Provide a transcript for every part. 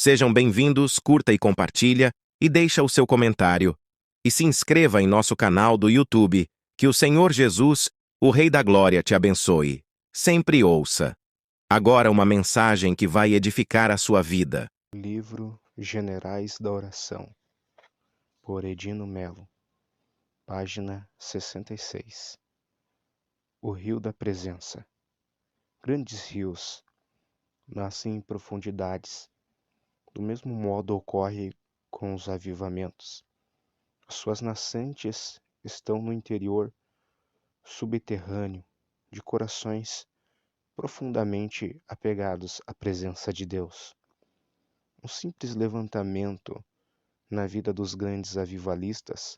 Sejam bem-vindos, curta e compartilha, e deixa o seu comentário. E se inscreva em nosso canal do YouTube. Que o Senhor Jesus, o Rei da Glória, te abençoe. Sempre ouça. Agora uma mensagem que vai edificar a sua vida. Livro Generais da Oração, por Edino Melo, página 66. O Rio da Presença. Grandes rios nascem em profundidades. Do mesmo modo ocorre com os avivamentos. As suas nascentes estão no interior subterrâneo de corações profundamente apegados à presença de Deus. Um simples levantamento na vida dos grandes avivalistas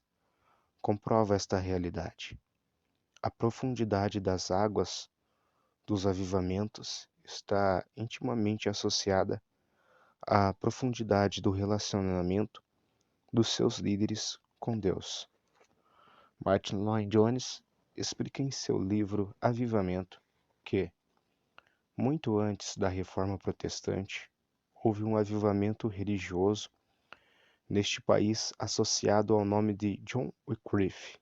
comprova esta realidade. A profundidade das águas dos avivamentos está intimamente associada à profundidade do relacionamento dos seus líderes com Deus. Martin Lloyd-Jones explica em seu livro Avivamento que, muito antes da Reforma Protestante, houve um avivamento religioso neste país associado ao nome de John Wycliffe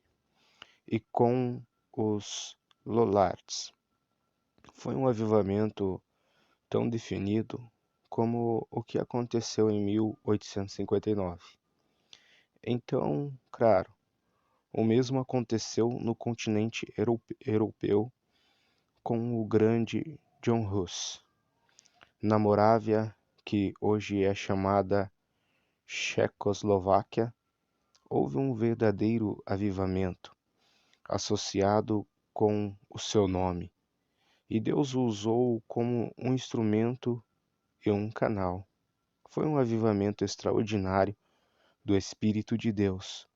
e com os Lollards. Foi um avivamento tão definido como o que aconteceu em 1859. Então, claro, o mesmo aconteceu no continente europeu com o grande John Hus. Na Morávia, que hoje é chamada Checoslováquia, houve um verdadeiro avivamento associado com o seu nome. E Deus o usou como um instrumento e um canal. Foi um avivamento extraordinário do Espírito de Deus.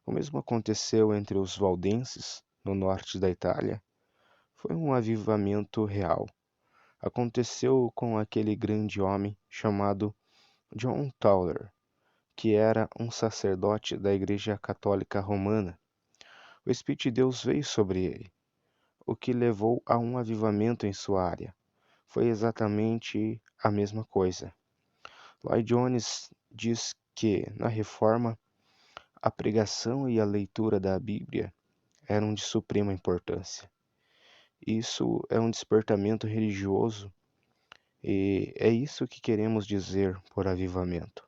O mesmo aconteceu entre os valdenses, no norte da Itália. Foi um avivamento real. Aconteceu com aquele grande homem chamado John Tauler, que era um sacerdote da Igreja Católica Romana. O Espírito de Deus veio sobre ele, o que levou a um avivamento em sua área. Foi exatamente a mesma coisa. Lloyd-Jones diz que, na Reforma, a pregação e a leitura da Bíblia eram de suprema importância. Isso é um despertamento religioso e é isso que queremos dizer por avivamento.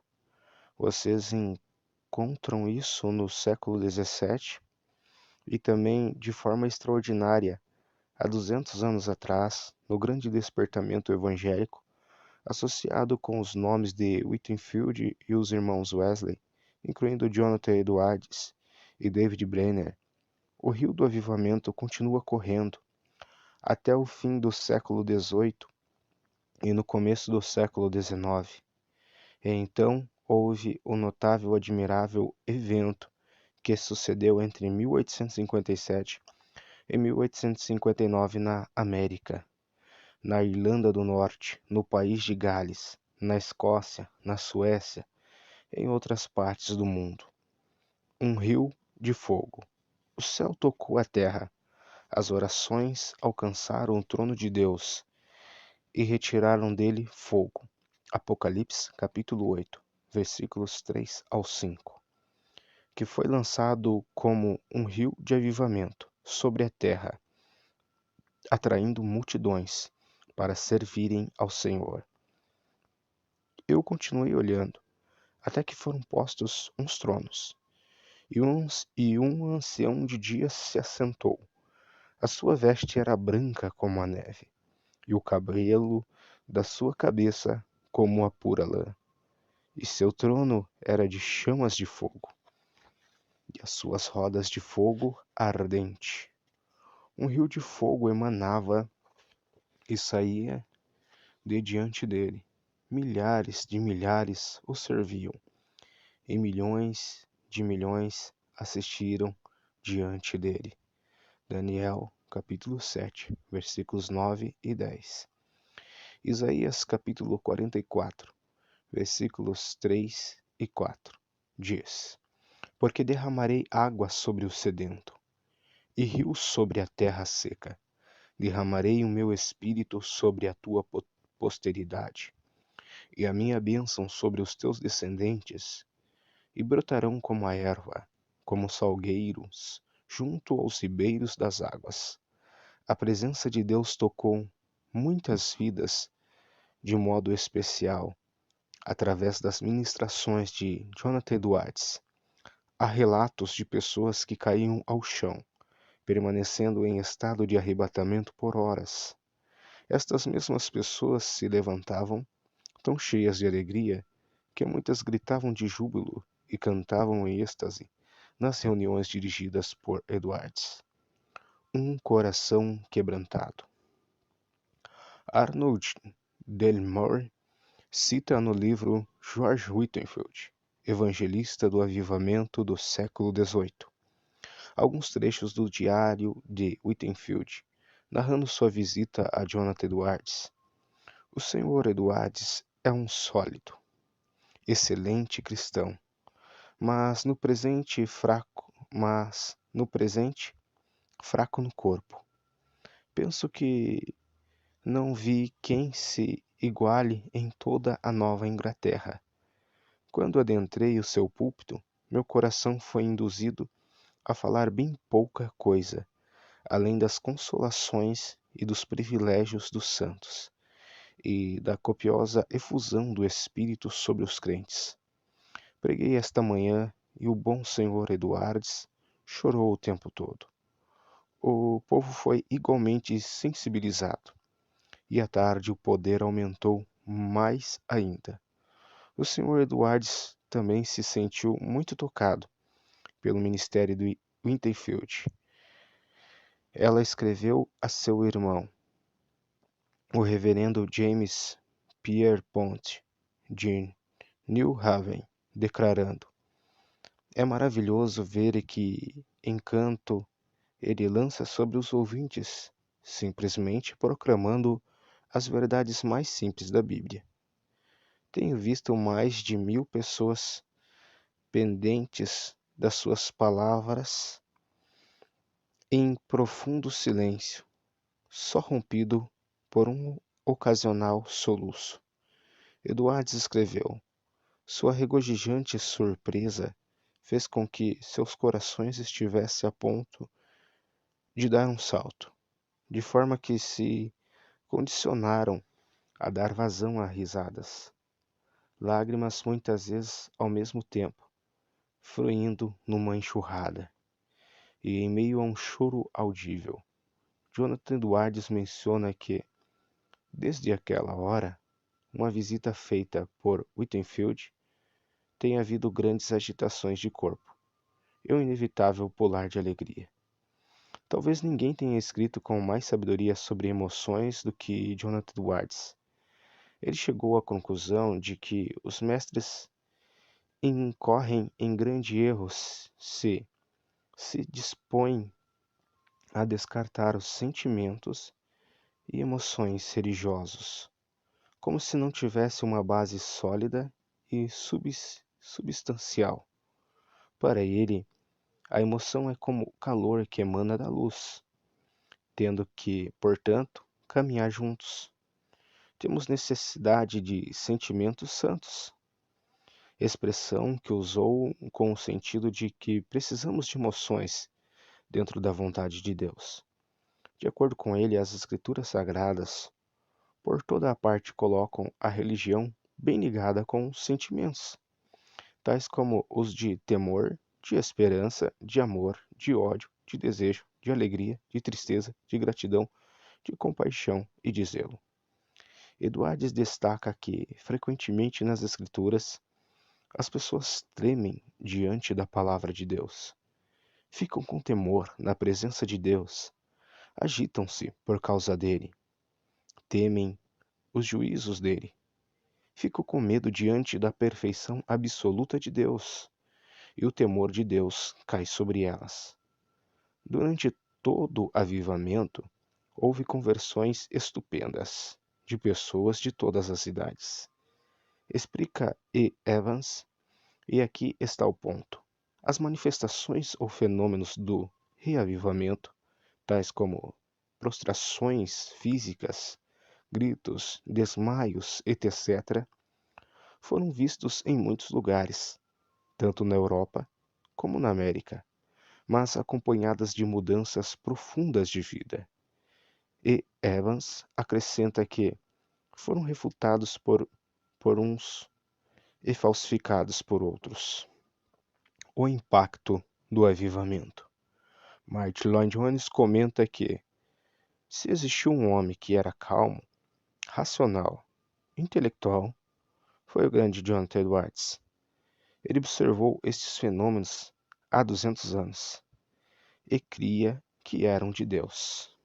Vocês encontram isso no século XVII e também de forma extraordinária há 200 anos atrás, no grande despertamento evangélico, associado com os nomes de Whitefield e os irmãos Wesley, incluindo Jonathan Edwards e David Brenner. O rio do avivamento continua correndo até o fim do século XVIII e no começo do século XIX. E então houve o notável e admirável evento que sucedeu entre 1857 e 1859 na América, na Irlanda do Norte, no país de Gales, na Escócia, na Suécia e em outras partes do mundo. Um rio de fogo. O céu tocou a terra. As orações alcançaram o trono de Deus e retiraram dele fogo. Apocalipse, capítulo 8, versículos 3 ao 5. Que foi lançado como um rio de avivamento sobre a terra, atraindo multidões para servirem ao Senhor. Eu continuei olhando, até que foram postos uns tronos, e um ancião de dias se assentou. A sua veste era branca como a neve, e o cabelo da sua cabeça como a pura lã. E seu trono era de chamas de fogo, e as suas rodas de fogo ardente. Um rio de fogo emanava e saía de diante dele. Milhares de milhares o serviam, e milhões de milhões assistiram diante dele. Daniel, capítulo 7, versículos 9 e 10. Isaías, capítulo 44, versículos 3 e 4, diz: Porque derramarei água sobre o sedento, e rios sobre a terra seca. Derramarei o meu espírito sobre a tua posteridade, e a minha bênção sobre os teus descendentes, e brotarão como a erva, como salgueiros, junto aos ribeiros das águas. A presença de Deus tocou muitas vidas de modo especial através das ministrações de Jonathan Edwards. Há relatos de pessoas que caíam ao chão, permanecendo em estado de arrebatamento por horas. Estas mesmas pessoas se levantavam, tão cheias de alegria, que muitas gritavam de júbilo e cantavam em êxtase nas reuniões dirigidas por Edwards. Um coração quebrantado. Arnold Delmore cita no livro George Whitefield, evangelista do avivamento do século XVIII, alguns trechos do diário de Whitefield, narrando sua visita a Jonathan Edwards. O Sr. Edwards é um sólido, excelente cristão, mas no presente fraco no corpo. Penso que não vi quem se iguale em toda a Nova Inglaterra. Quando adentrei o seu púlpito, meu coração foi induzido a falar bem pouca coisa, além das consolações e dos privilégios dos santos, e da copiosa efusão do Espírito sobre os crentes. Preguei esta manhã e o bom Sr. Edwards chorou o tempo todo. O povo foi igualmente sensibilizado, e à tarde o poder aumentou mais ainda. O Sr. Edwards também se sentiu muito tocado pelo ministério de Winterfield. Ela escreveu a seu irmão, o reverendo James Pierpont, de New Haven, declarando: é maravilhoso ver que encanto ele lança sobre os ouvintes, simplesmente proclamando as verdades mais simples da Bíblia. Tenho visto mais de 1000 pessoas pendentes das suas palavras em profundo silêncio, só rompido por um ocasional soluço. Edwards escreveu: sua regozijante surpresa fez com que seus corações estivessem a ponto de dar um salto, de forma que se condicionaram a dar vazão a risadas, lágrimas muitas vezes ao mesmo tempo, fluindo numa enxurrada, e em meio a um choro audível. Jonathan Edwards menciona que, desde aquela hora, uma visita feita por Whitefield, tem havido grandes agitações de corpo e um inevitável pular de alegria. Talvez ninguém tenha escrito com mais sabedoria sobre emoções do que Jonathan Edwards. Ele chegou à conclusão de que os mestres incorrem em grande erro se dispõem a descartar os sentimentos e emoções religiosos, como se não tivesse uma base sólida e substancial. Para ele, a emoção é como o calor que emana da luz, tendo que, portanto, caminhar juntos. Temos necessidade de sentimentos santos, expressão que usou com o sentido de que precisamos de emoções dentro da vontade de Deus. De acordo com ele, as Escrituras Sagradas, por toda a parte, colocam a religião bem ligada com os sentimentos, tais como os de temor, de esperança, de amor, de ódio, de desejo, de alegria, de tristeza, de gratidão, de compaixão e de zelo. Edwards destaca que, frequentemente nas Escrituras, as pessoas tremem diante da palavra de Deus, ficam com temor na presença de Deus, agitam-se por causa dele, temem os juízos dele, ficam com medo diante da perfeição absoluta de Deus, e o temor de Deus cai sobre elas. Durante todo o avivamento, houve conversões estupendas de pessoas de todas as idades. Explica E. Evans, e aqui está o ponto. As manifestações ou fenômenos do reavivamento, tais como prostrações físicas, gritos, desmaios, etc., foram vistos em muitos lugares, tanto na Europa como na América, mas acompanhadas de mudanças profundas de vida. E Evans acrescenta que foram refutados por uns e falsificados por outros. O impacto do avivamento. Martin Lloyd-Jones comenta que, se existiu um homem que era calmo, racional, intelectual, foi o grande Jonathan Edwards. Ele observou estes fenômenos há 200 anos e cria que eram de Deus.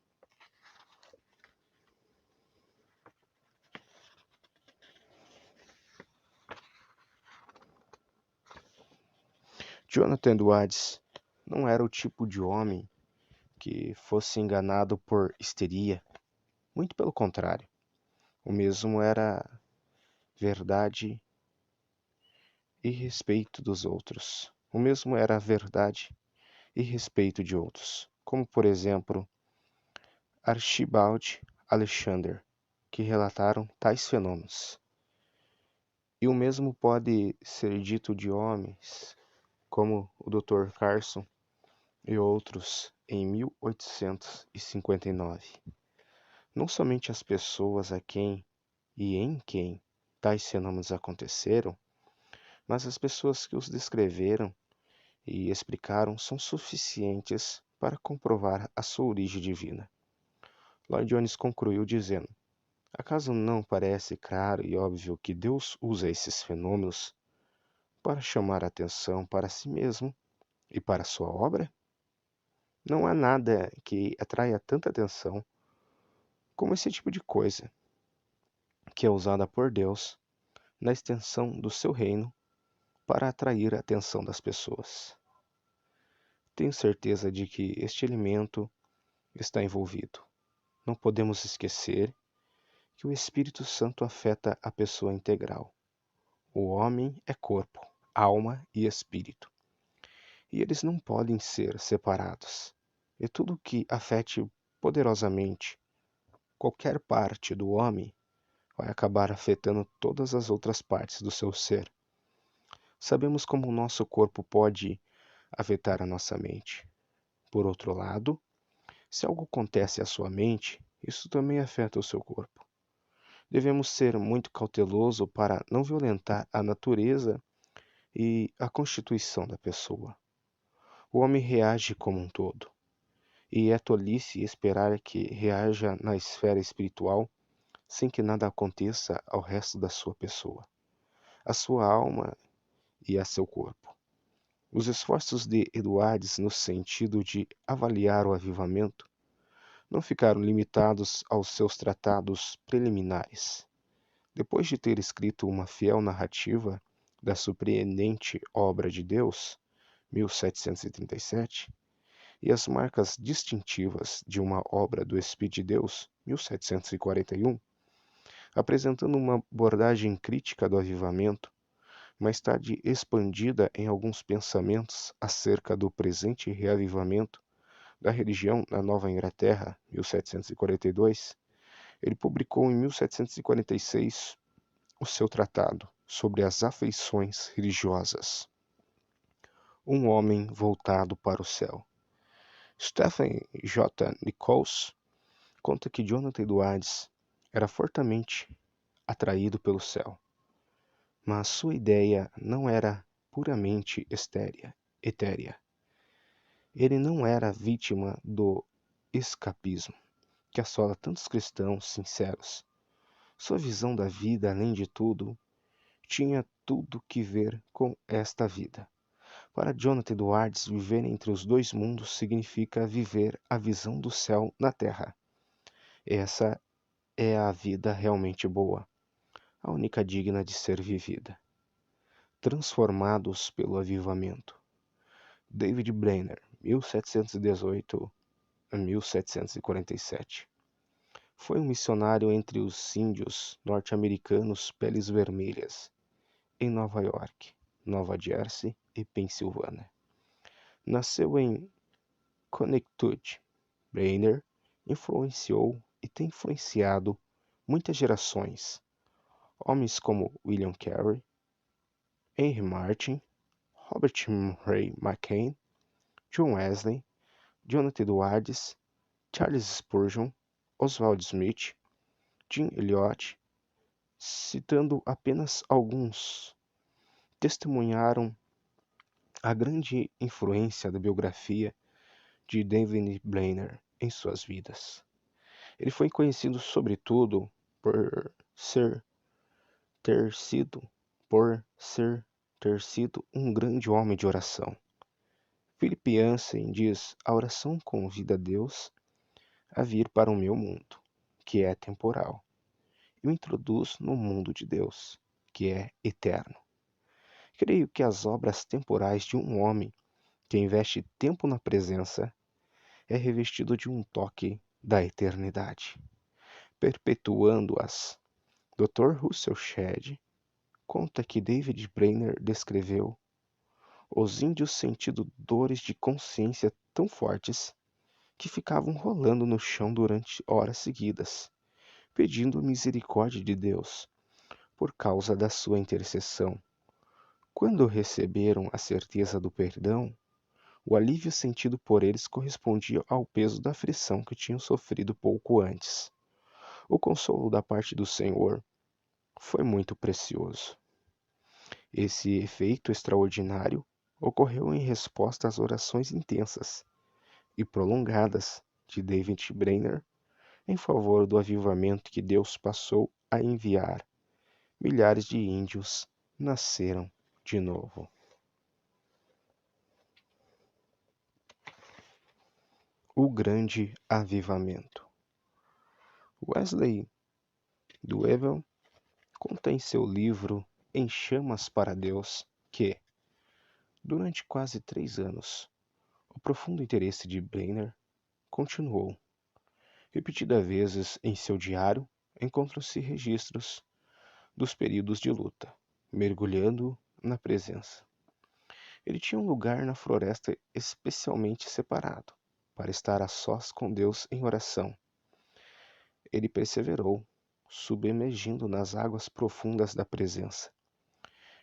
Jonathan Edwards não era o tipo de homem que fosse enganado por histeria. Muito pelo contrário. O mesmo era verdade e respeito dos outros. O mesmo era verdade e respeito de outros. Como, por exemplo, Archibald Alexander, que relataram tais fenômenos. E o mesmo pode ser dito de homens como o Dr. Carson e outros em 1859. Não somente as pessoas a quem e em quem tais fenômenos aconteceram, mas as pessoas que os descreveram e explicaram são suficientes para comprovar a sua origem divina. Lloyd Jones concluiu dizendo: acaso não parece claro e óbvio que Deus usa esses fenômenos para chamar a atenção para si mesmo e para a sua obra? Não há nada que atraia tanta atenção como esse tipo de coisa, que é usada por Deus na extensão do seu reino para atrair a atenção das pessoas. Tenho certeza de que este elemento está envolvido. Não podemos esquecer que o Espírito Santo afeta a pessoa integral. O homem é corpo, alma e espírito, e eles não podem ser separados. E tudo que afete poderosamente qualquer parte do homem vai acabar afetando todas as outras partes do seu ser. Sabemos como o nosso corpo pode afetar a nossa mente. Por outro lado, se algo acontece à sua mente, isso também afeta o seu corpo. Devemos ser muito cautelosos para não violentar a natureza e a constituição da pessoa. O homem reage como um todo, e é tolice esperar que reaja na esfera espiritual sem que nada aconteça ao resto da sua pessoa, a sua alma e a seu corpo. Os esforços de Edwards no sentido de avaliar o avivamento não ficaram limitados aos seus tratados preliminares. Depois de ter escrito uma fiel narrativa da surpreendente obra de Deus, 1737, e as marcas distintivas de uma obra do Espírito de Deus, 1741, apresentando uma abordagem crítica do avivamento, mais tarde expandida em alguns pensamentos acerca do presente reavivamento da religião na Nova Inglaterra, 1742, ele publicou em 1746 o seu tratado sobre as afeições religiosas. Um homem voltado para o céu. Stephen J. Nichols conta que Jonathan Edwards era fortemente atraído pelo céu, mas sua ideia não era puramente etérea. Ele não era vítima do escapismo, que assola tantos cristãos sinceros. Sua visão da vida, além de tudo, tinha tudo que ver com esta vida. Para Jonathan Edwards, viver entre os dois mundos significa viver a visão do céu na terra. Essa é a vida realmente boa, a única digna de ser vivida. Transformados pelo avivamento. David Brainerd, 1718 a 1747. Foi um missionário entre os índios norte-americanos peles vermelhas, em Nova York, Nova Jersey e Pensilvânia. Nasceu em Connecticut. Brainerd influenciou e tem influenciado muitas gerações. Homens como William Carey, Henry Martin, Robert Murray McCain, John Wesley, Jonathan Edwards, Charles Spurgeon, Oswald Smith, Jim Elliot, citando apenas alguns, testemunharam a grande influência da biografia de David Brainerd em suas vidas. Ele foi conhecido sobretudo por ter sido ter sido um grande homem de oração. Philip Yancey diz: a oração convida Deus a vir para o meu mundo, que é temporal, e o introduz no mundo de Deus, que é eterno. Creio que as obras temporais de um homem que investe tempo na presença é revestido de um toque da eternidade, perpetuando-as. Dr. Russell Shedd conta que David Brainerd descreveu os índios sentindo dores de consciência tão fortes que ficavam rolando no chão durante horas seguidas, pedindo a misericórdia de Deus por causa da sua intercessão. Quando receberam a certeza do perdão, o alívio sentido por eles correspondia ao peso da aflição que tinham sofrido pouco antes. O consolo da parte do Senhor foi muito precioso. Esse efeito extraordinário ocorreu em resposta às orações intensas e prolongadas de David Brainerd em favor do avivamento que Deus passou a enviar. Milhares de índios nasceram de novo. O grande avivamento. Wesley Duewel conta em seu livro Em Chamas para Deus que, durante quase 3 anos, o profundo interesse de Brainerd continuou. Repetidas vezes em seu diário encontram-se registros dos períodos de luta, mergulhando na presença. Ele tinha um lugar na floresta especialmente separado, para estar a sós com Deus em oração. Ele perseverou, submergindo nas águas profundas da presença.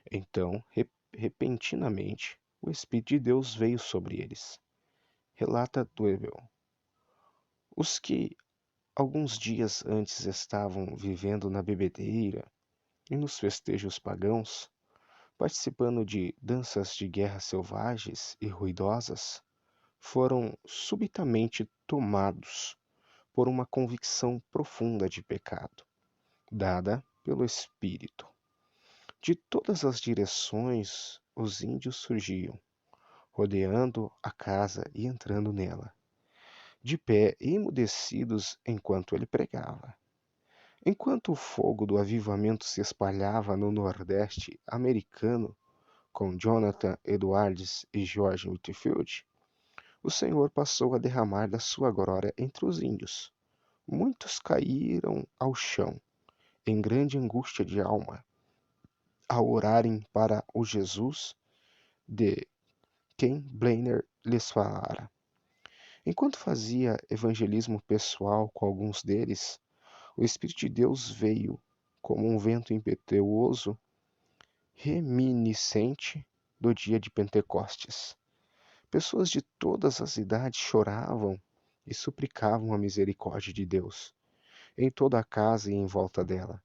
Então, repentinamente, o Espírito de Deus veio sobre eles. Relata Duewel. Os que alguns dias antes estavam vivendo na bebedeira e nos festejos pagãos, participando de danças de guerra selvagens e ruidosas, foram subitamente tomados por uma convicção profunda de pecado, dada pelo Espírito. De todas as direções os índios surgiam, rodeando a casa e entrando nela, de pé e emudecidos enquanto ele pregava. Enquanto o fogo do avivamento se espalhava no Nordeste americano, com Jonathan Edwards e George Whitefield, o Senhor passou a derramar da sua glória entre os índios. Muitos caíram ao chão, em grande angústia de alma, ao orarem para o Jesus de quem Brainerd lhes falara. Enquanto fazia evangelismo pessoal com alguns deles, o Espírito de Deus veio como um vento impetuoso, reminiscente do dia de Pentecostes. Pessoas de todas as idades choravam e suplicavam a misericórdia de Deus em toda a casa e em volta dela.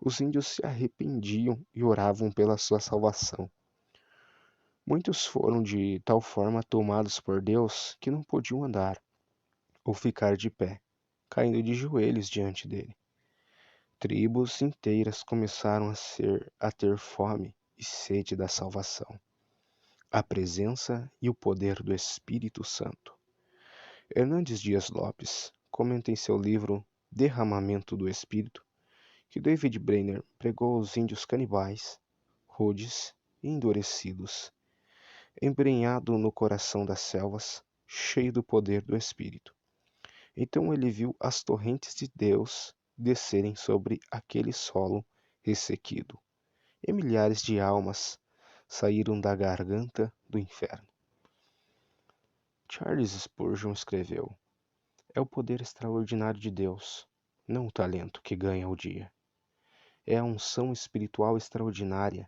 Os índios se arrependiam e oravam pela sua salvação. Muitos foram de tal forma tomados por Deus que não podiam andar ou ficar de pé, caindo de joelhos diante dele. Tribos inteiras começaram a ter fome e sede da salvação, a presença e o poder do Espírito Santo. Hernandes Dias Lopes comenta em seu livro Derramamento do Espírito que David Brainerd pregou aos índios canibais, rudes e endurecidos, embrenhado no coração das selvas, cheio do poder do Espírito. Então ele viu as torrentes de Deus descerem sobre aquele solo ressequido, e milhares de almas saíram da garganta do inferno. Charles Spurgeon escreveu: é o poder extraordinário de Deus, não o talento que ganha o dia. É a unção espiritual extraordinária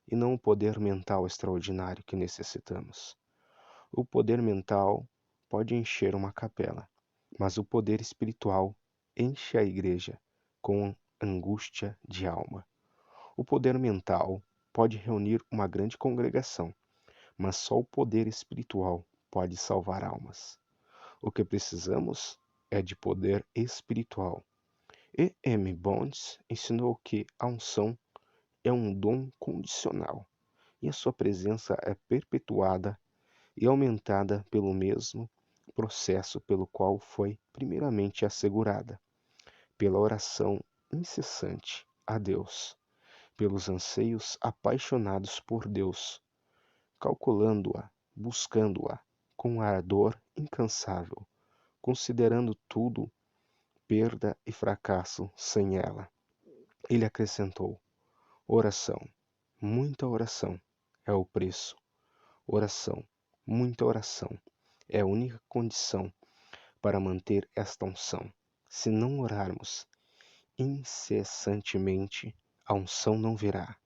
e não o poder mental extraordinário que necessitamos. O poder mental pode encher uma capela, mas o poder espiritual enche a igreja com angústia de alma. O poder mental pode reunir uma grande congregação, mas só o poder espiritual pode salvar almas. O que precisamos é de poder espiritual. E. M. Bonds ensinou que a unção é um dom condicional e a sua presença é perpetuada e aumentada pelo mesmo processo pelo qual foi primeiramente assegurada, pela oração incessante a Deus, pelos anseios apaixonados por Deus, calculando-a, buscando-a com ardor incansável, considerando tudo perda e fracasso sem ela. Ele acrescentou: oração, muita oração é o preço. Oração, muita oração é a única condição para manter esta unção. Se não orarmos incessantemente, a unção não virá.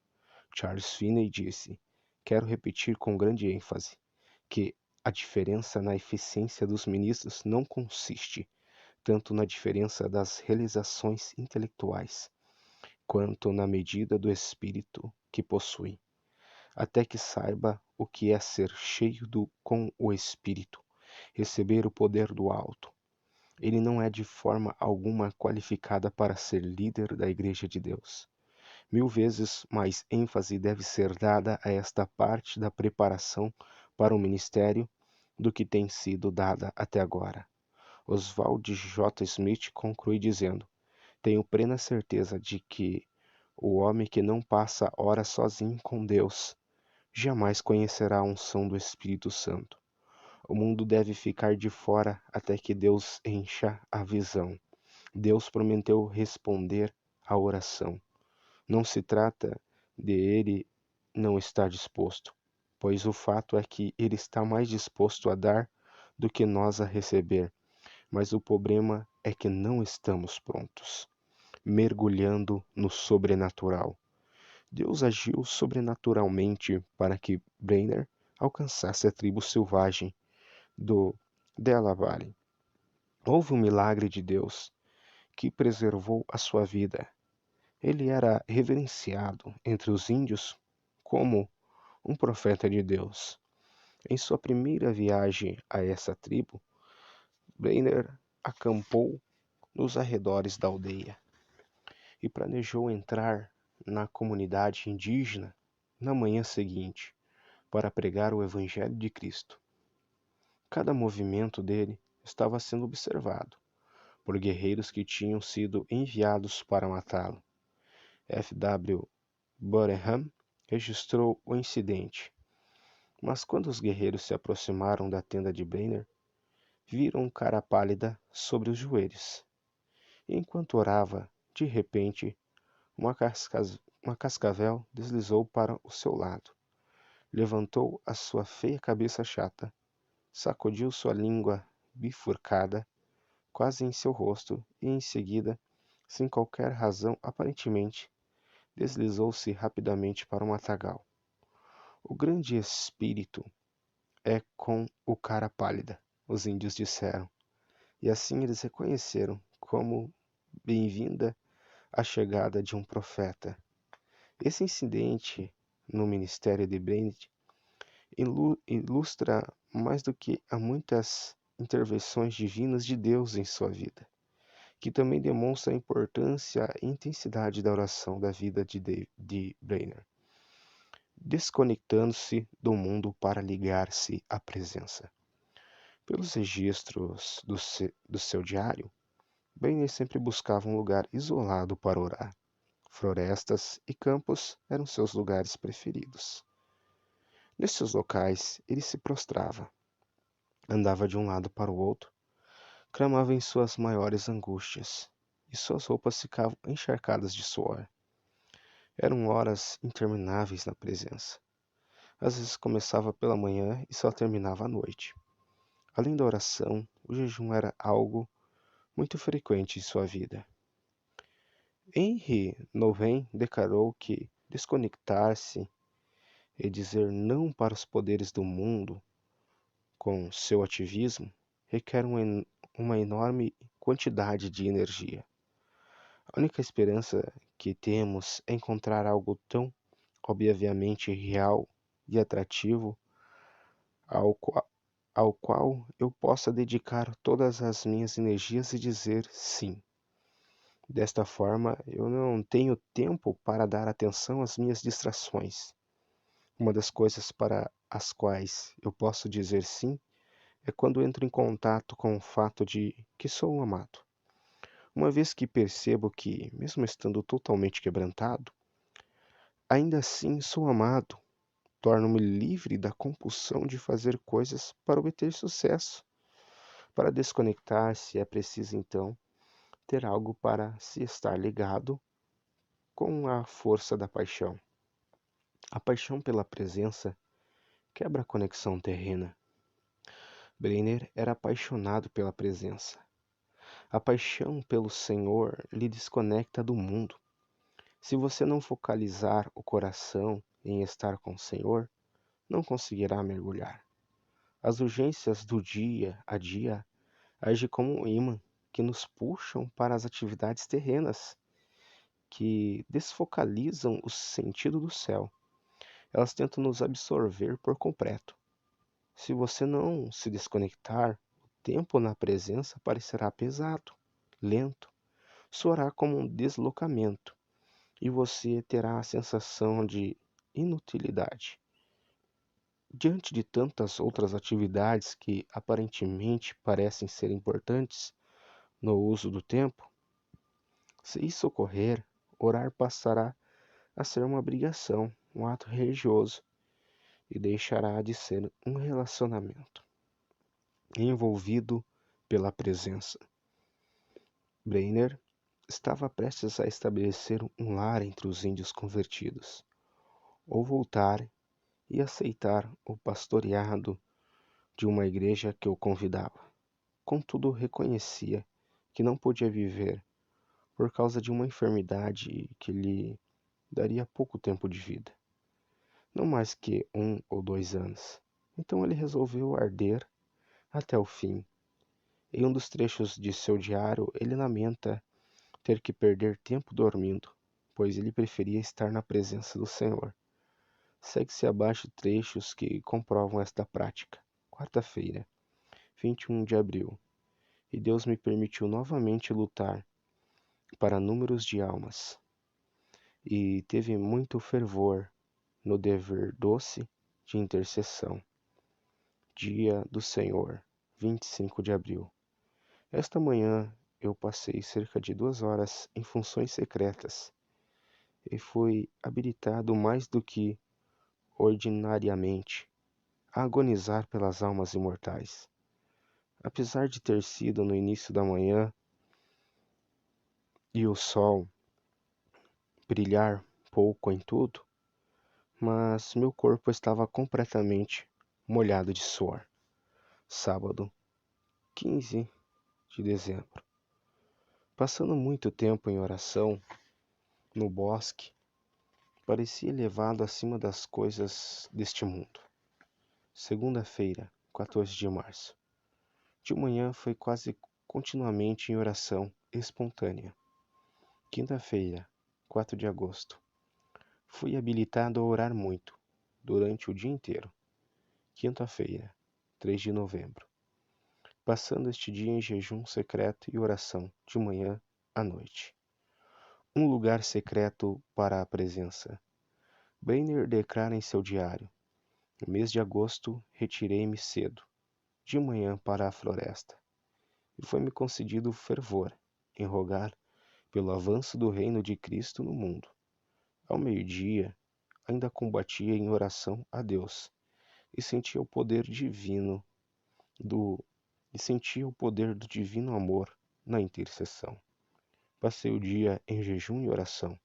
Charles Finney disse: quero repetir com grande ênfase que a diferença na eficiência dos ministros não consiste tanto na diferença das realizações intelectuais, quanto na medida do espírito que possui, até que saiba o que é ser cheio com o espírito, receber o poder do alto. Ele não é de forma alguma qualificada para ser líder da Igreja de Deus. 1000 vezes mais ênfase deve ser dada a esta parte da preparação para o ministério do que tem sido dada até agora. Oswald J. Smith conclui dizendo: tenho plena certeza de que o homem que não passa horas sozinho com Deus jamais conhecerá a unção do Espírito Santo. O mundo deve ficar de fora até que Deus encha a visão. Deus prometeu responder à oração. Não se trata de ele não estar disposto, pois o fato é que ele está mais disposto a dar do que nós a receber. Mas o problema é que não estamos prontos, mergulhando no sobrenatural. Deus agiu sobrenaturalmente para que Brenner alcançasse a tribo selvagem do Delaware. Houve um milagre de Deus que preservou a sua vida. Ele era reverenciado entre os índios como um profeta de Deus. Em sua primeira viagem a essa tribo, Brenner acampou nos arredores da aldeia e planejou entrar na comunidade indígena na manhã seguinte para pregar o Evangelho de Cristo. Cada movimento dele estava sendo observado por guerreiros que tinham sido enviados para matá-lo. F. W. Bureham registrou o incidente, mas quando os guerreiros se aproximaram da tenda de Brenner, viram um cara pálida sobre os joelhos. E enquanto orava, de repente, uma cascavel deslizou para o seu lado. Levantou a sua feia cabeça chata, sacudiu sua língua bifurcada quase em seu rosto e em seguida, sem qualquer razão aparentemente, deslizou-se rapidamente para o matagal. O grande espírito é com o cara pálida, os índios disseram, e assim eles reconheceram como bem-vinda a chegada de um profeta. Esse incidente no ministério de Bennett ilustra mais do que a muitas intervenções divinas de Deus em sua vida, que também demonstra a importância e intensidade da oração da vida de Brenner, desconectando-se do mundo para ligar-se à presença. Pelos registros do seu diário, Brenner sempre buscava um lugar isolado para orar. Florestas e campos eram seus lugares preferidos. Nesses locais, ele se prostrava, andava de um lado para o outro, clamava em suas maiores angústias, e suas roupas ficavam encharcadas de suor. Eram horas intermináveis na presença. Às vezes começava pela manhã e só terminava à noite. Além da oração, o jejum era algo muito frequente em sua vida. Henry Nouwen declarou que desconectar-se e dizer não para os poderes do mundo com seu ativismo requer uma enorme quantidade de energia. A única esperança que temos é encontrar algo tão obviamente real e atrativo ao qual eu possa dedicar todas as minhas energias e dizer sim. Desta forma, eu não tenho tempo para dar atenção às minhas distrações. Uma das coisas para as quais eu posso dizer sim é quando entro em contato com o fato de que sou amado. Uma vez que percebo que, mesmo estando totalmente quebrantado, ainda assim sou amado, torno-me livre da compulsão de fazer coisas para obter sucesso. Para desconectar-se é preciso então ter algo para se estar ligado com a força da paixão. A paixão pela presença quebra a conexão terrena. Brenner era apaixonado pela presença. A paixão pelo Senhor lhe desconecta do mundo. Se você não focalizar o coração em estar com o Senhor, não conseguirá mergulhar. As urgências do dia a dia agem como um imã que nos puxam para as atividades terrenas, que desfocalizam o sentido do céu. Elas tentam nos absorver por completo. Se você não se desconectar, o tempo na presença parecerá pesado, lento, soará como um deslocamento e você terá a sensação de inutilidade. Diante de tantas outras atividades que aparentemente parecem ser importantes no uso do tempo, se isso ocorrer, orar passará a ser uma obrigação, um ato religioso, e deixará de ser um relacionamento envolvido pela presença. Breiner estava prestes a estabelecer um lar entre os índios convertidos, ou voltar e aceitar o pastoreado de uma igreja que o convidava. Contudo, reconhecia que não podia viver por causa de uma enfermidade que lhe daria pouco tempo de vida, não mais que 1 ou 2 anos. Então ele resolveu arder até o fim. Em um dos trechos de seu diário, ele lamenta ter que perder tempo dormindo, pois ele preferia estar na presença do Senhor. Segue-se abaixo trechos que comprovam esta prática. Quarta-feira, 21 de abril. E Deus me permitiu novamente lutar para números de almas, e teve muito fervor no dever doce de intercessão. Dia do Senhor, 25 de abril. Esta manhã eu passei cerca de 2 horas em funções secretas e fui habilitado mais do que ordinariamente a agonizar pelas almas imortais. Apesar de ter sido no início da manhã e o sol brilhar pouco em tudo, mas meu corpo estava completamente molhado de suor. Sábado, 15 de dezembro. Passando muito tempo em oração no bosque, parecia elevado acima das coisas deste mundo. Segunda-feira, 14 de março. De manhã foi quase continuamente em oração espontânea. Quinta-feira, 4 de agosto. Fui habilitado a orar muito, durante o dia inteiro. Quinta-feira, 3 de novembro. Passando este dia em jejum secreto e oração, de manhã à noite. Um lugar secreto para a presença. Breiner declara em seu diário: no mês de agosto, retirei-me cedo, de manhã para a floresta, e foi-me concedido fervor em rogar pelo avanço do reino de Cristo no mundo. Ao meio-dia, ainda combatia em oração a Deus, e sentia o poder divino do divino amor na intercessão. Passei o dia em jejum e oração,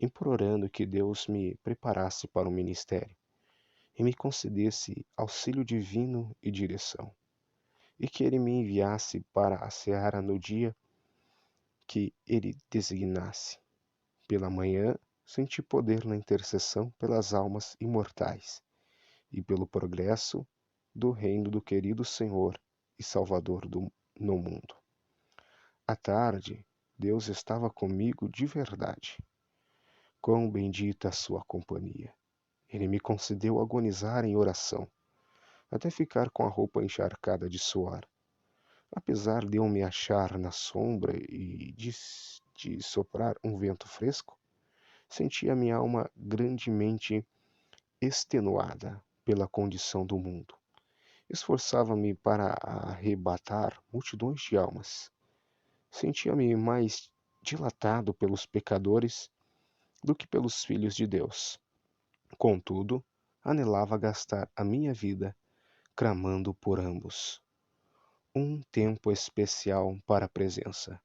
implorando que Deus me preparasse para o ministério e me concedesse auxílio divino e direção, e que Ele me enviasse para a seara no dia que Ele designasse. Pela manhã, senti poder na intercessão pelas almas imortais e pelo progresso do reino do querido Senhor e Salvador no mundo. À tarde, Deus estava comigo de verdade. Quão bendita a sua companhia! Ele me concedeu agonizar em oração, até ficar com a roupa encharcada de suor. Apesar de eu me achar na sombra e de soprar um vento fresco, sentia minha alma grandemente extenuada pela condição do mundo. Esforçava-me para arrebatar multidões de almas. Sentia-me mais dilatado pelos pecadores do que pelos filhos de Deus. Contudo, anelava gastar a minha vida clamando por ambos. Um tempo especial para a presença.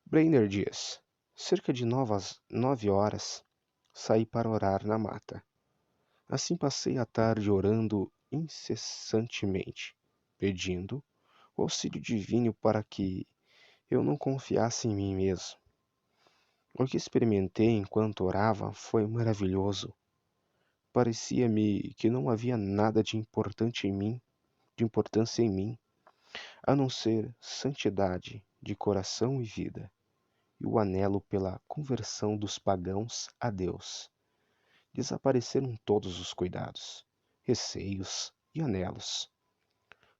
Brainer Dias. Cerca de 9 horas, saí para orar na mata. Assim passei a tarde orando incessantemente, pedindo o auxílio divino para que eu não confiasse em mim mesmo. O que experimentei enquanto orava foi maravilhoso. Parecia-me que não havia nada de importante em mim, de importância em mim, a não ser santidade de coração e vida, e o anelo pela conversão dos pagãos a Deus. Desapareceram todos os cuidados, receios e anelos.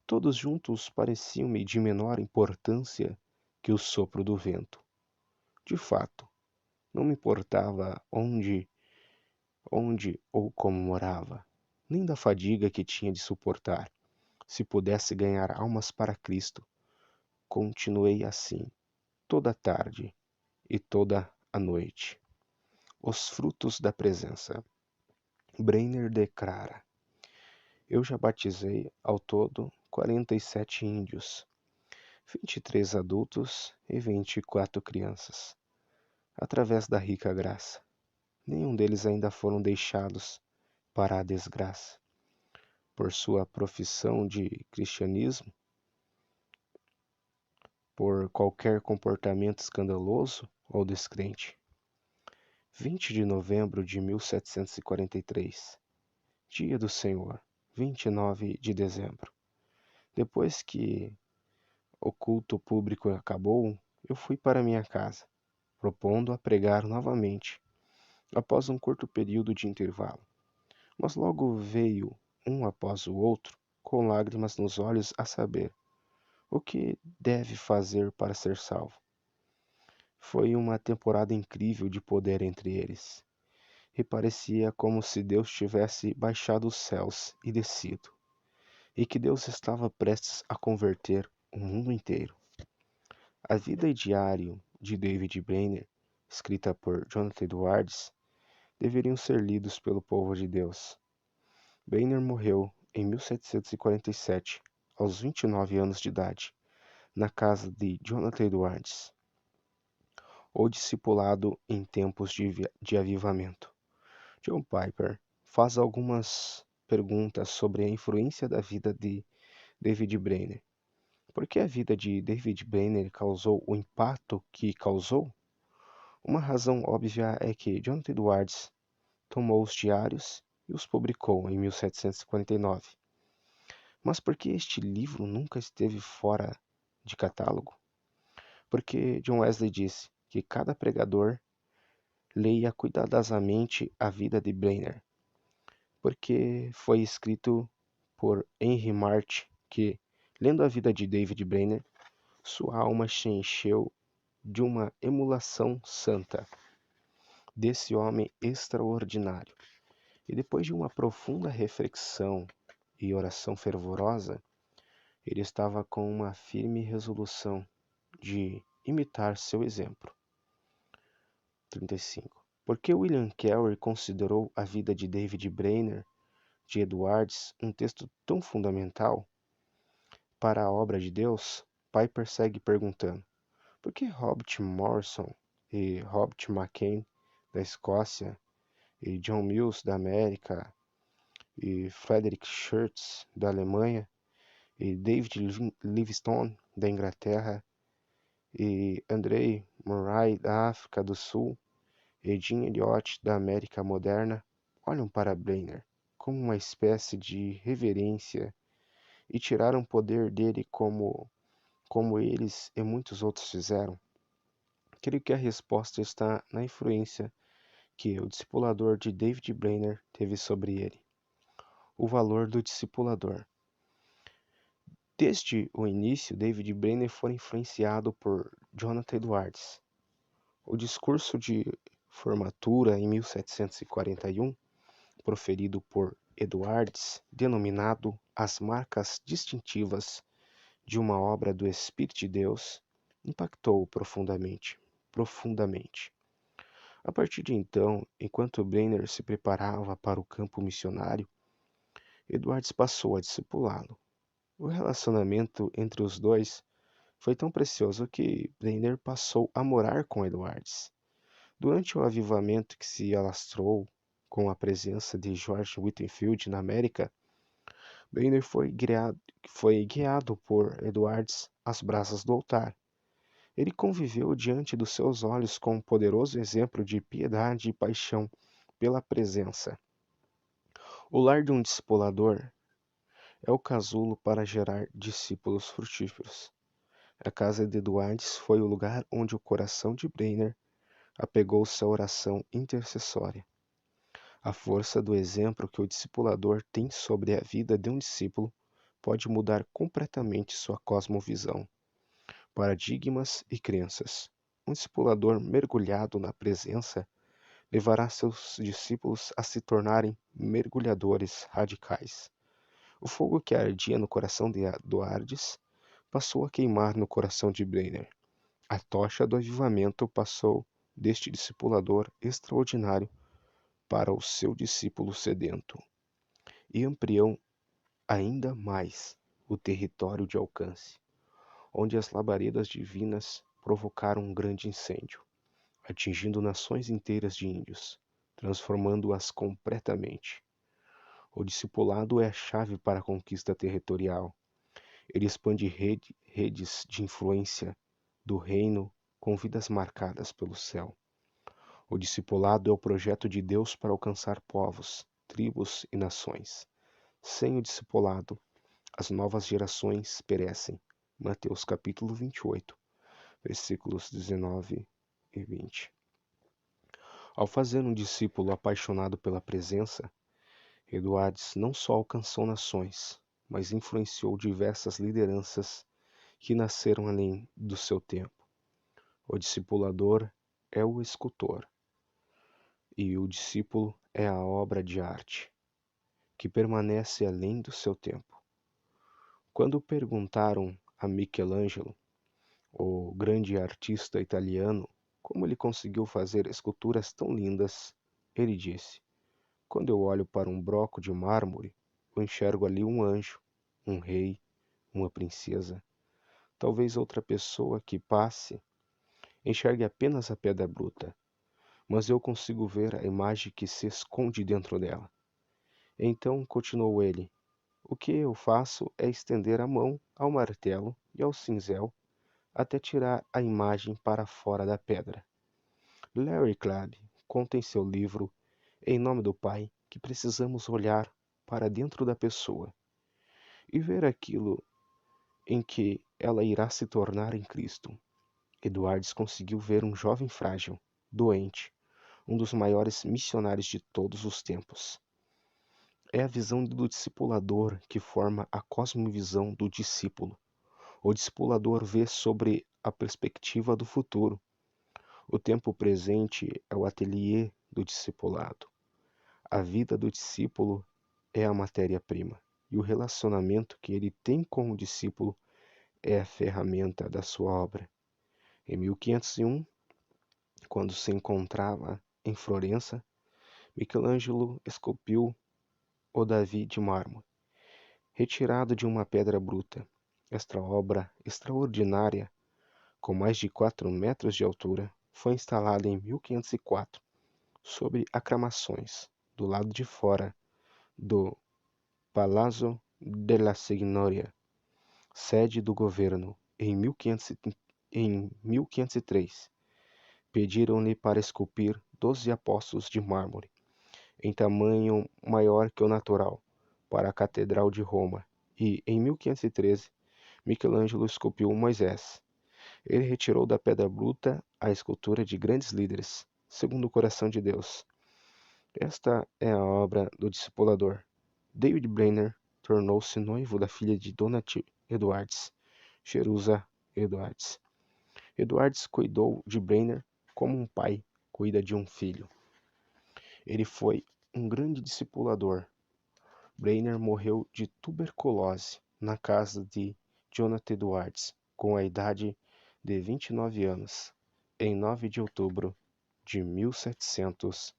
Todos juntos pareciam-me de menor importância que o sopro do vento. De fato, não me importava onde ou como morava, nem da fadiga que tinha de suportar. Se pudesse ganhar almas para Cristo, continuei assim, toda a tarde e toda a noite. Os frutos da presença. Brainer declara: eu já batizei ao todo 47 índios, 23 adultos e 24 crianças, através da rica graça. Nenhum deles ainda foram deixados para a desgraça, por sua profissão de cristianismo, por qualquer comportamento escandaloso ou descrente. 20 de novembro de 1743, dia do Senhor, 29 de dezembro. Depois que o culto público acabou, eu fui para minha casa, propondo a pregar novamente, após um curto período de intervalo. Mas logo veio, um após o outro, com lágrimas nos olhos, a saber: o que deve fazer para ser salvo? Foi uma temporada incrível de poder entre eles. E parecia como se Deus tivesse baixado os céus e descido, e que Deus estava prestes a converter o mundo inteiro. A vida e diário de David Brainerd, escrita por Jonathan Edwards, deveriam ser lidos pelo povo de Deus. Brainerd morreu em 1747, aos 29 anos de idade, na casa de Jonathan Edwards, o discipulado em tempos de avivamento. John Piper faz algumas perguntas sobre a influência da vida de David Brainerd. Por que a vida de David Brainerd causou o impacto que causou? Uma razão óbvia é que Jonathan Edwards tomou os diários e os publicou em 1749. Mas por que este livro nunca esteve fora de catálogo? Porque John Wesley disse que cada pregador leia cuidadosamente a vida de Brainerd, porque foi escrito por Henry Martyn que, lendo a vida de David Brainerd, sua alma se encheu de uma emulação santa desse homem extraordinário. E depois de uma profunda reflexão e oração fervorosa, ele estava com uma firme resolução de imitar seu exemplo. 35. Por que William Carey considerou a vida de David Brainerd de Edwards um texto tão fundamental para a obra de Deus? Piper segue perguntando: por que Robert Morrison e Robert McKean da Escócia e John Mills da América e Frederick Schurz da Alemanha e David Livingstone da Inglaterra e André Murray da África do Sul e Jim Elliot da América moderna olham para Brenner como uma espécie de reverência e tiraram poder dele como eles e muitos outros fizeram? Creio que a resposta está na influência que o discipulador de David Brenner teve sobre ele. O valor do discipulador. Desde o início, David Brenner foi influenciado por Jonathan Edwards. O discurso de formatura em 1741, proferido por Edwards, denominado As Marcas Distintivas de uma Obra do Espírito de Deus, impactou-o profundamente. A partir de então, enquanto Brenner se preparava para o campo missionário, Edwards passou a discipulá-lo. O relacionamento entre os dois foi tão precioso que Brenner passou a morar com Edwards. Durante o avivamento que se alastrou com a presença de George Whitefield na América, Brenner foi guiado por Edwards às brasas do altar. Ele conviveu diante dos seus olhos com um poderoso exemplo de piedade e paixão pela presença. O lar de um discipulador é o casulo para gerar discípulos frutíferos. A casa de Edwards foi o lugar onde o coração de Brenner apegou-se à oração intercessória. A força do exemplo que o discipulador tem sobre a vida de um discípulo pode mudar completamente sua cosmovisão, paradigmas e crenças. Um discipulador mergulhado na presença levará seus discípulos a se tornarem mergulhadores radicais. O fogo que ardia no coração de Edwards passou a queimar no coração de Brenner. A tocha do avivamento passou deste discipulador extraordinário para o seu discípulo sedento, e ampliou ainda mais o território de alcance, onde as labaredas divinas provocaram um grande incêndio, atingindo nações inteiras de índios, transformando-as completamente. O discipulado é a chave para a conquista territorial. Ele expande redes de influência do reino com vidas marcadas pelo céu. O discipulado é o projeto de Deus para alcançar povos, tribos e nações. Sem o discipulado, as novas gerações perecem. Mateus capítulo 28, versículos 19 e 20. Ao fazer um discípulo apaixonado pela presença, Edwards não só alcançou nações, mas influenciou diversas lideranças que nasceram além do seu tempo. O discipulador é o escultor, e o discípulo é a obra de arte, que permanece além do seu tempo. Quando perguntaram a Michelangelo, o grande artista italiano, como ele conseguiu fazer esculturas tão lindas, ele disse: quando eu olho para um bloco de mármore, eu enxergo ali um anjo, um rei, uma princesa. Talvez outra pessoa que passe enxergue apenas a pedra bruta, mas eu consigo ver a imagem que se esconde dentro dela. Então, continuou ele, o que eu faço é estender a mão ao martelo e ao cinzel até tirar a imagem para fora da pedra. Larry Clabb conta em seu livro Em Nome do Pai que precisamos olhar para dentro da pessoa e ver aquilo em que ela irá se tornar em Cristo. Edwards conseguiu ver um jovem frágil, doente, um dos maiores missionários de todos os tempos. É a visão do discipulador que forma a cosmovisão do discípulo. O discipulador vê sobre a perspectiva do futuro. O tempo presente é o ateliê do discipulado. A vida do discípulo é a matéria-prima, e o relacionamento que ele tem com o discípulo é a ferramenta da sua obra. Em 1501, quando se encontrava em Florença, Michelangelo esculpiu o Davi de mármore, retirado de uma pedra bruta. Esta obra extraordinária, com mais de 4 metros de altura, foi instalada em 1504, sob aclamações, do lado de fora do Palazzo della Signoria, sede do governo, em 1503. Pediram-lhe para esculpir 12 apóstolos de mármore, em tamanho maior que o natural, para a Catedral de Roma, e, em 1513, Michelangelo esculpiu Moisés. Ele retirou da pedra bruta a escultura de grandes líderes, segundo o coração de Deus. Esta é a obra do discipulador. David Brainerd tornou-se noivo da filha de Donat Edwards, Jerusa Edwards. Edwards cuidou de Brainerd como um pai cuida de um filho. Ele foi um grande discipulador. Brainerd morreu de tuberculose na casa de Jonathan Edwards, com a idade de 29 anos, em 9 de outubro de 1700